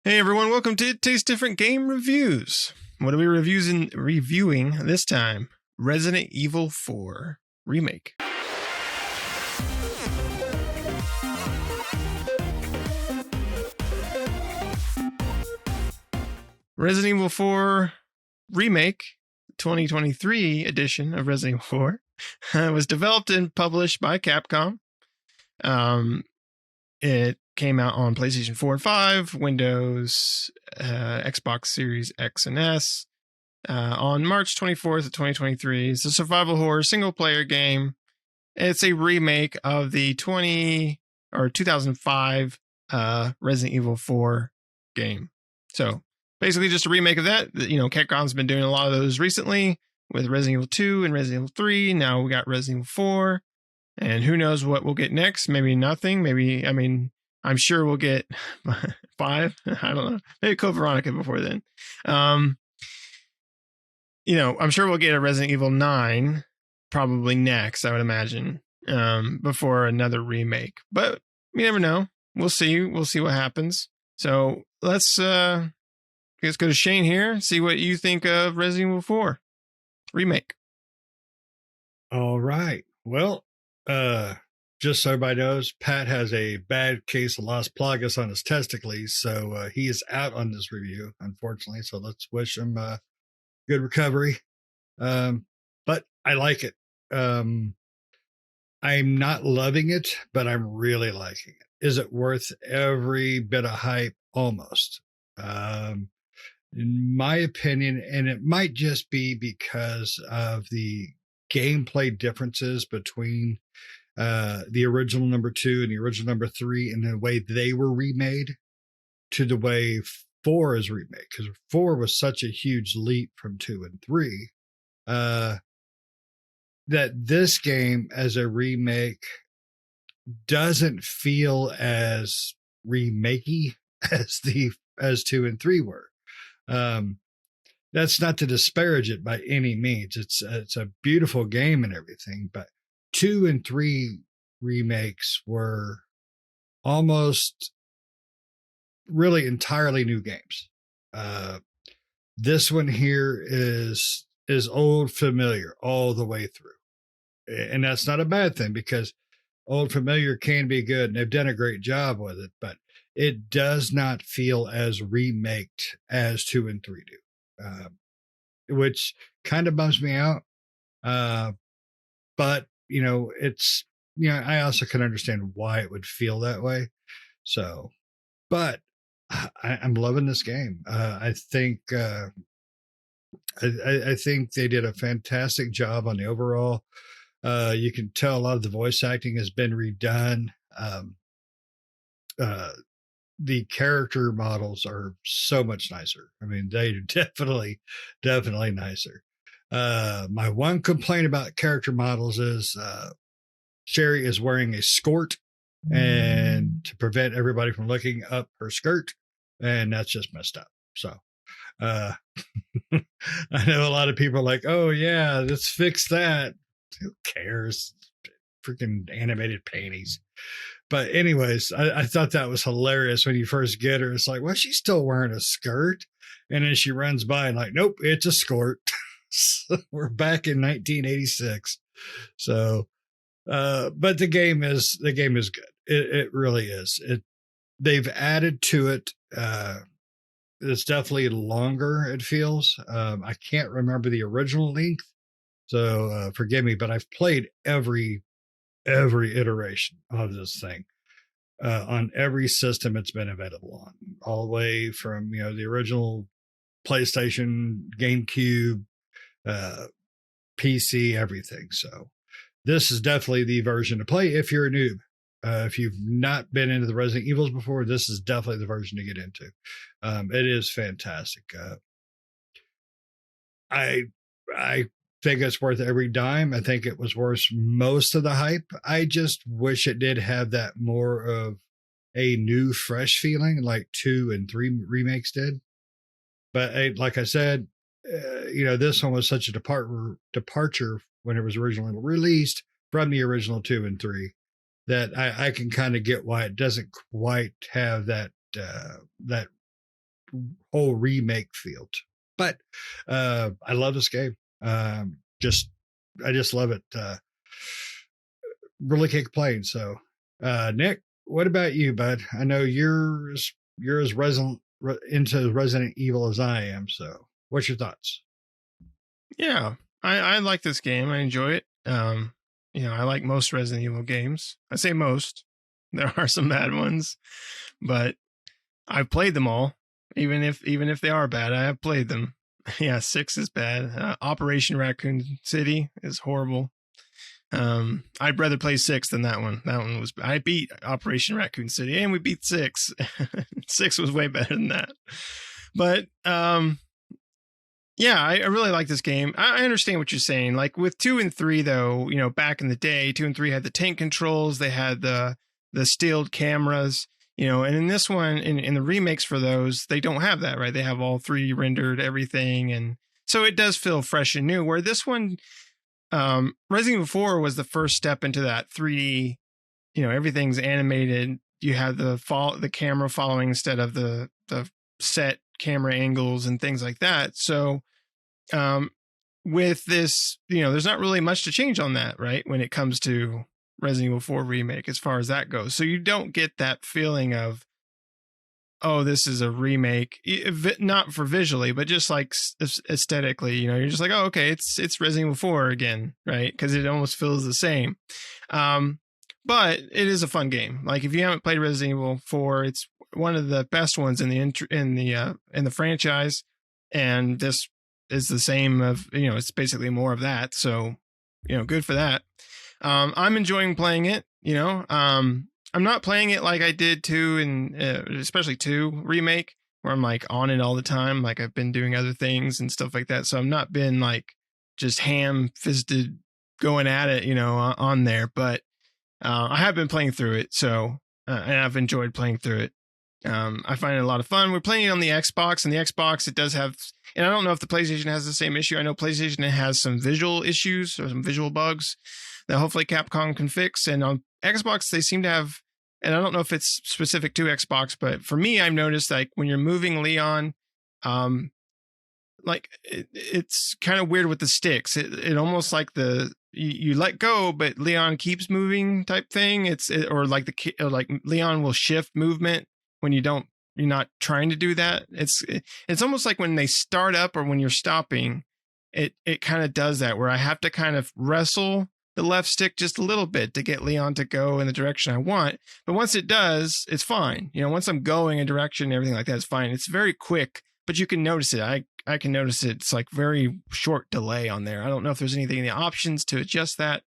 Hey everyone, welcome to Taste Different Game Reviews. What are we reviewing this time? Resident Evil 4 Remake. Resident Evil 4 Remake, 2023 edition of Resident Evil 4, was developed and published by Capcom. It came out on PlayStation 4 and 5, Windows, Xbox Series X and S on March 24th of 2023. It's a survival horror single-player game. It's a remake of the 2005 Resident Evil 4 game. So basically just a remake of that. You know, Capcom's been doing a lot of those recently with Resident Evil 2 and Resident Evil 3. Now we got Resident Evil 4. And who knows what we'll get next? Maybe nothing. Maybe, I'm sure we'll get 5. I don't know. Maybe Code Veronica before then. I'm sure we'll get a Resident Evil 9 probably next, I would imagine, before another remake. But you never know. We'll see. We'll see what happens. So let's go to Shane here, see what you think of Resident Evil 4 Remake. All right. Well, just so everybody knows, Pat has a bad case of Las Plagas on his testicles, so he is out on this review, unfortunately. So let's wish him good recovery. But I like it. I'm not loving it, but I'm really liking it. Is it worth every bit of hype? Almost. In my opinion, and it might just be because of the gameplay differences between the original number 2 and the original number 3 and the way they were remade to the way 4 is remade, because 4 was such a huge leap from 2 and 3 that this game as a remake doesn't feel as remakey as 2 and 3 were. That's not to disparage it by any means. It's a beautiful game and everything, but 2 and 3 remakes were almost really entirely new games. This one here is old familiar all the way through. And that's not a bad thing, because old familiar can be good and they've done a great job with it, but it does not feel as remaked as 2 and 3 do. Which kind of bums me out. But, it's, I also can understand why it would feel that way. So, but I'm loving this game. I think they did a fantastic job on the overall. You can tell a lot of the voice acting has been redone. The character models are so much nicer. I mean, they're definitely nicer. My one complaint about character models is Sherry is wearing a skirt, and to prevent everybody from looking up her skirt, and that's just messed up. So I know a lot of people are like, oh yeah, let's fix that. Who cares? Freaking animated panties. But anyways, I thought that was hilarious when you first get her. It's like, well, she's still wearing a skirt. And then she runs by and like, nope, it's a skirt. So we're back in 1986. So, but the game is good. It really is. They've added to it. It's definitely longer, it feels. I can't remember the original length. So forgive me, but I've played every iteration of this thing on every system it's been available on, all the way from the original PlayStation, GameCube, PC, everything. So this is definitely the version to play if you're a noob. If you've not been into the Resident Evils before, this is definitely the version to get into. It is fantastic. I think it's worth every dime. I think it was worth most of the hype. I just wish it did have that more of a new, fresh feeling like 2 and 3 remakes did. But like I said, this one was such a departure when it was originally released from the original 2 and 3 that I can kind of get why it doesn't quite have that whole remake field. But I love this game. I just love it. Really can't complain. So, Nick, what about you, bud? I know you're as into Resident Evil as I am. So, what's your thoughts? Yeah, I like this game. I enjoy it. I like most Resident Evil games. I say most. There are some bad ones, but I've played them all. Even if they are bad, I have played them. Yeah, 6 is bad. Operation Raccoon City is horrible. I'd rather play 6 than that one. That one was, I beat Operation Raccoon City and we beat 6. 6 was way better than that. But yeah, I really like this game. I understand what you're saying. Like with 2 and 3, though, back in the day, 2 and 3 had the tank controls. They had the stealed cameras, and in this one, in the remakes for those, they don't have that, right? They have all 3D rendered everything. And so it does feel fresh and new, where this one, Resident Evil 4 was the first step into that 3D, everything's animated. You have the camera following instead of the set camera angles and things like that. So, with this, there's not really much to change on that, right? When it comes to Resident Evil 4 remake, as far as that goes. So you don't get that feeling of, oh, this is a remake, not for visually, but just like aesthetically, you're just like, oh, okay, it's Resident Evil 4 again, right? Because it almost feels the same. But it is a fun game. Like if you haven't played Resident Evil 4, it's one of the best ones in the franchise, and this is the same of, it's basically more of that. So, good for that. I'm enjoying playing it, I'm not playing it like I did 2 and especially 2 remake, where I'm like on it all the time. Like I've been doing other things and stuff like that. So I'm not been like just ham fisted going at it, on there, but I have been playing through it. So, and I've enjoyed playing through it. I find it a lot of fun. We're playing it on the Xbox, and the Xbox, it does have, and I don't know if the PlayStation has the same issue. I know PlayStation has some visual issues or some visual bugs that hopefully Capcom can fix. And on Xbox, they seem to have, and I don't know if it's specific to Xbox, but for me, I've noticed like when you're moving Leon, like it's kind of weird with the sticks. It almost like you let go, but Leon keeps moving type thing. Or like Leon will shift movement when you're not trying to do that. It's almost like when they start up or when you're stopping, it kind of does that, where I have to kind of wrestle the left stick just a little bit to get Leon to go in the direction I want. But once it does, it's fine. Once I'm going a direction and everything like that, it's fine. It's very quick, but you can notice it. I can notice it. It's like very short delay on there. I don't know if there's anything in the options to adjust that,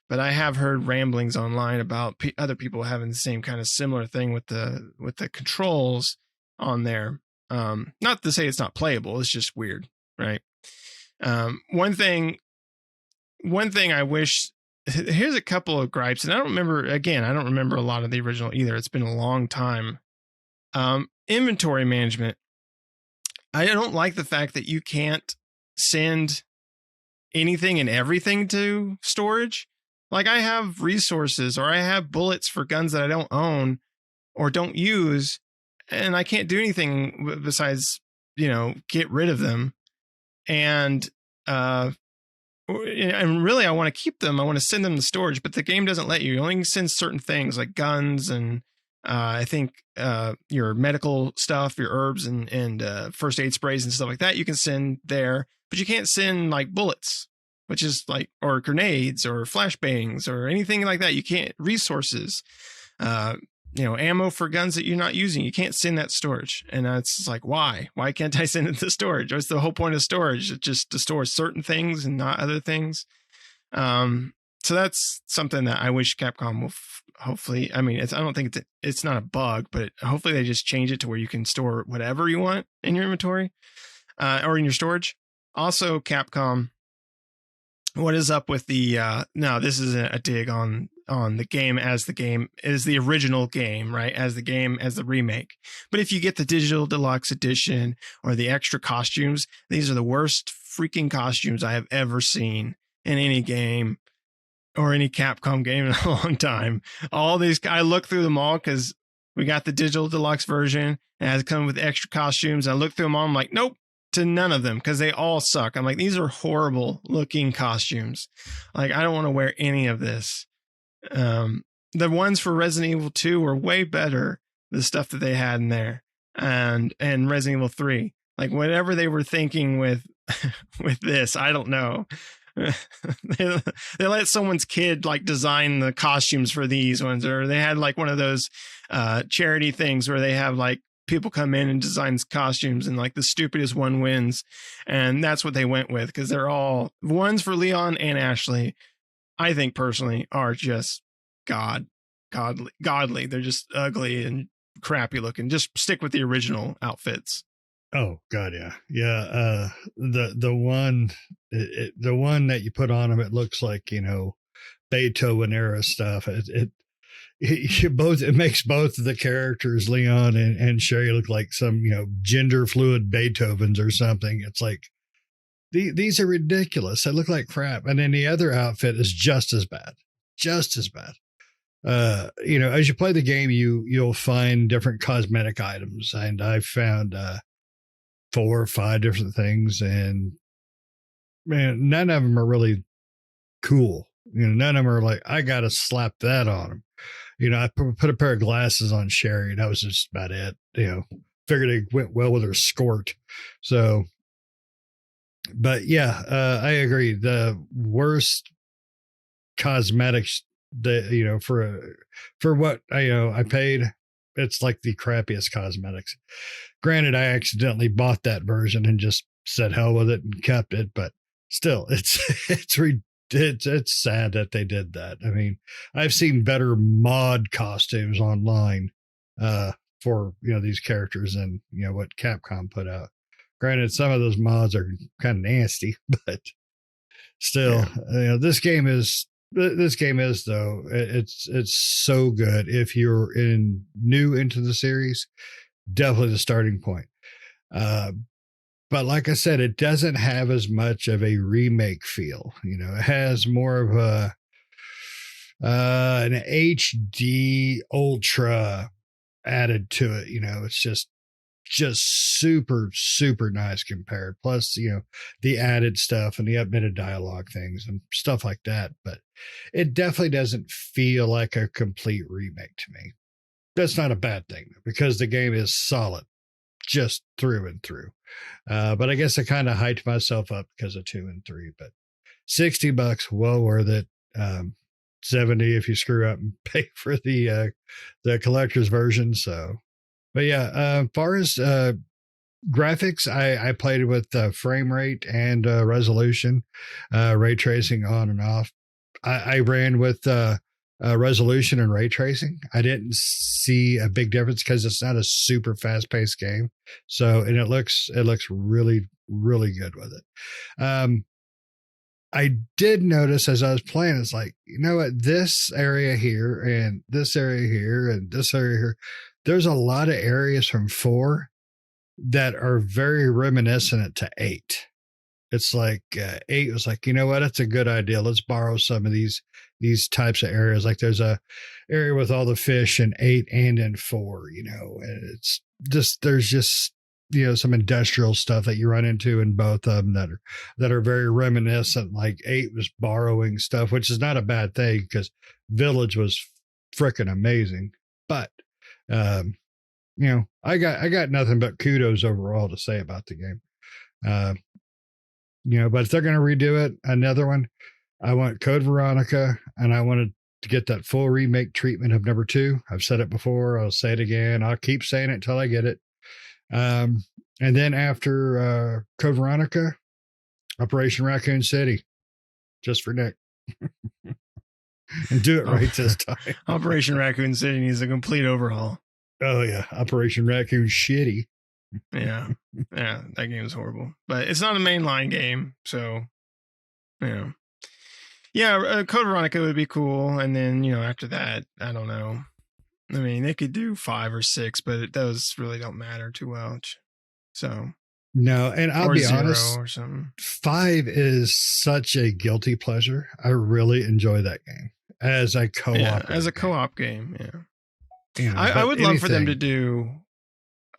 but I have heard ramblings online about other people having the same kind of similar thing with the controls on there. Not to say it's not playable. It's just weird, right? One thing I wish, here's a couple of gripes, and I don't remember a lot of the original either. It's been a long time. Inventory management. I don't like the fact that you can't send anything and everything to storage. Like I have resources, or I have bullets for guns that I don't own or don't use, and I can't do anything besides, get rid of them. And really I want to keep them. I want to send them to storage, but the game doesn't let you. You only can send certain things like guns and I think your medical stuff, your herbs and first aid sprays and stuff like that you can send there, but you can't send like bullets, which is like, or grenades or flashbangs or anything like that. You can't, resources, ammo for guns that you're not using. You can't send that storage. And it's like, why can't I send it to storage? What's the whole point of storage? It's just to store certain things and not other things. So that's something that I wish Capcom will hopefully, I mean, I don't think it's not a bug, but hopefully they just change it to where you can store whatever you want in your inventory, or in your storage. Also, Capcom, what is up with the no, this isn't a dig on the game as the original game, right? As the remake. But if you get the digital deluxe edition or the extra costumes, these are the worst freaking costumes I have ever seen in any game or any Capcom game in a long time. All these, I look through them all because We got the digital deluxe version. It has come with extra costumes. I looked through them all. I'm like, nope, to none of them because they all suck. I'm like, these are horrible looking costumes. Like, I don't want to wear any of this. The ones for Resident Evil 2 were way better. The stuff that they had in there, and Resident Evil 3, like whatever they were thinking with with this, I don't know. They let someone's kid like design the costumes for these ones, or they had like one of those charity things where they have like people come in and design costumes, and like the stupidest one wins, and that's what they went with because they're all ones for Leon and Ashley. I think personally are just godly. They're just ugly and crappy looking. Just stick with the original outfits. Oh God, yeah. The one, the one that you put on them, it looks like Beethoven era stuff. It makes both of the characters, Leon and Sherry, look like some gender fluid Beethovens or something. It's like these are ridiculous. They look like crap. And then the other outfit is just as bad, just as bad. As you play the game, you'll find different cosmetic items, and I found 4 or 5 different things, and man, none of them are really cool. None of them are like, I gotta slap that on them. I put a pair of glasses on Sherry, and that was just about it. Figured it went well with her skirt. So, but yeah, I agree. The worst cosmetics for what I paid, it's like the crappiest cosmetics. Granted, I accidentally bought that version and just said hell with it and kept it, but still, it's sad that they did that. I mean, I've seen better mod costumes online for these characters than what Capcom put out. Granted, some of those mods are kind of nasty, but still, this game is though, it's so good. If you're new into the series, definitely the starting point. But like I said, it doesn't have as much of a remake feel. It has more of an HD ultra added to it. It's just super, super nice compared. Plus, the added stuff and the updated dialogue things and stuff like that. But it definitely doesn't feel like a complete remake to me. That's not a bad thing because the game is solid just through and through. But I guess I kind of hyped myself up because of 2 and 3, but $60, well worth it. 70 if you screw up and pay for the collector's version. So, but yeah, as far as graphics, I played with frame rate and resolution, ray tracing on and off. I ran with resolution and ray tracing. I didn't see a big difference because it's not a super fast paced game. So, and it looks really, really good with it. I did notice as I was playing, it's like, what, this area here and this area here and this area here, there's a lot of areas from 4 that are very reminiscent to 8. It's like 8 was like, what, that's a good idea. Let's borrow some of these types of areas. Like there's a area with all the fish in 8 and in 4, and it's just, there's just, some industrial stuff that you run into in both of them that are very reminiscent. Like 8 was borrowing stuff, which is not a bad thing because Village was freaking amazing. But, I got nothing but kudos overall to say about the game. But if they're going to redo it, another one, I want Code Veronica, and I wanted to get that full remake treatment of number 2. I've said it before. I'll say it again. I'll keep saying it until I get it. And then after Code Veronica, Operation Raccoon City, just for Nick. And do it right this time. Operation Raccoon City needs a complete overhaul. Oh, yeah. Operation Raccoon Shitty. Yeah. Yeah, that game is horrible. But it's not a mainline game, so, Yeah, Code Veronica would be cool. And then, after that, I don't know. I mean, they could do 5 or 6, but those really don't matter too much. So no, and I'll be honest, or something. 5 is such a guilty pleasure. I really enjoy that game as a co-op. Yeah, as a co-op game. Yeah. I but would love for them to anything, do.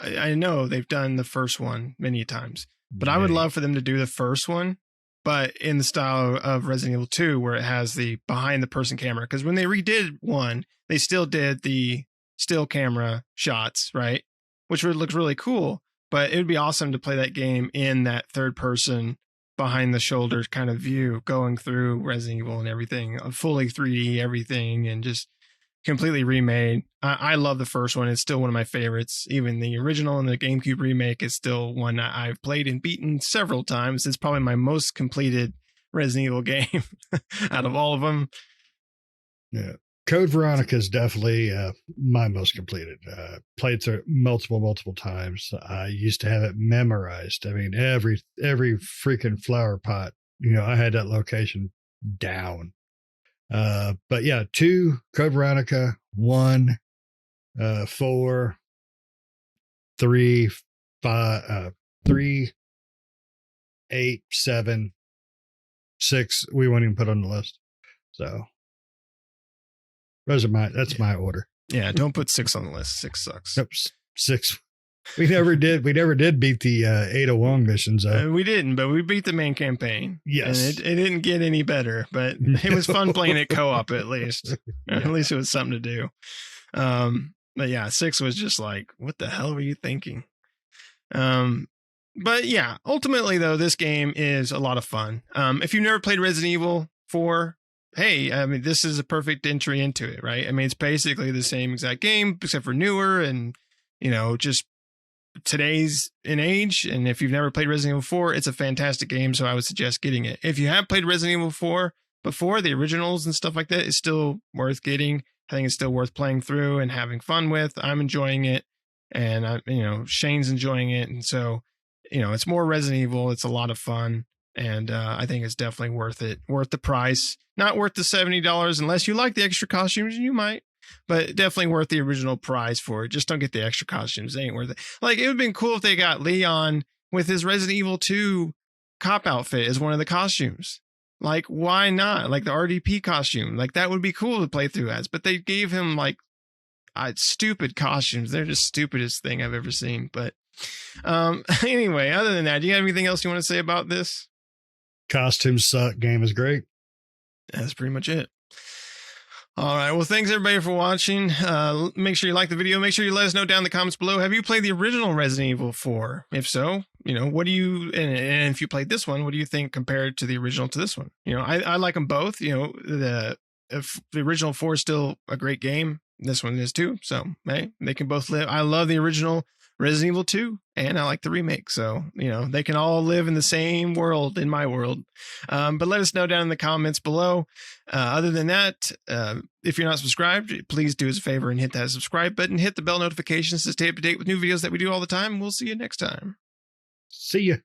I know they've done the first one many times, but I would many. love for them to do the first one, but in the style of Resident Evil 2, where it has the behind the person camera. Because when they redid one, they still did the still camera shots, right? Which would look really cool. But it would be awesome to play that game in that third person behind the shoulders kind of view, going through Resident Evil and everything, fully 3D everything, and just completely remade. I love the first one. It's still one of my favorites. Even the original and the GameCube remake is still one that I've played and beaten several times. It's probably my most completed Resident Evil game out of all of them. Yeah. Code Veronica is definitely my most completed. Played through it multiple times. I used to have it memorized. I mean, every freaking flower pot, I had that location down. But yeah, 2, Code Veronica, 1, 4, 3, 5, 3, 8, 7, 6. We won't even put on the list. So that's my order. Yeah, don't put 6 on the list. 6 sucks. Nope, 6. We never did beat the Ada Wong missions though. We didn't, but we beat the main campaign. Yes. And it didn't get any better, but it was fun playing it co-op at least. Yeah. At least it was something to do. But yeah, 6 was just like, what the hell were you thinking? But yeah, ultimately though, this game is a lot of fun. If you've never played Resident Evil 4, hey, I mean, this is a perfect entry into it, right? I mean, it's basically the same exact game, except for newer and, just today's in age. And if you've never played Resident Evil 4, it's a fantastic game. So I would suggest getting it. If you have played Resident Evil 4 before, the originals and stuff like that, it's still worth getting. I think it's still worth playing through and having fun with. I'm enjoying it. And, Shane's enjoying it. And so, it's more Resident Evil. It's a lot of fun. And I think it's definitely worth it. Worth the price. Not worth the $70 unless you like the extra costumes. You might. But definitely worth the original price for it. Just don't get the extra costumes. They ain't worth it. Like, it would have been cool if they got Leon with his Resident Evil 2 cop outfit as one of the costumes. Like, why not? Like the RDP costume. Like, that would be cool to play through as. But they gave him, like, stupid costumes. They're just stupidest thing I've ever seen. But anyway, other than that, do you have anything else you want to say about this? Costumes suck. Game is great. That's pretty much it. All right. Well, thanks everybody for watching. Make sure you like the video. Make sure you let us know down in the comments below. Have you played the original Resident Evil 4? If so, what do you, and if you played this one, what do you think compared to the original to this one? I like them both. The original 4 is still a great game. This one is too. So, hey, they can both live. I love the original Resident Evil 2 and I like the remake. So, they can all live in the same world, in my world. But let us know down in the comments below. Other than that, if you're not subscribed, please do us a favor and hit that subscribe button. Hit the bell notifications to stay up to date with new videos that we do all the time. We'll see you next time. See ya.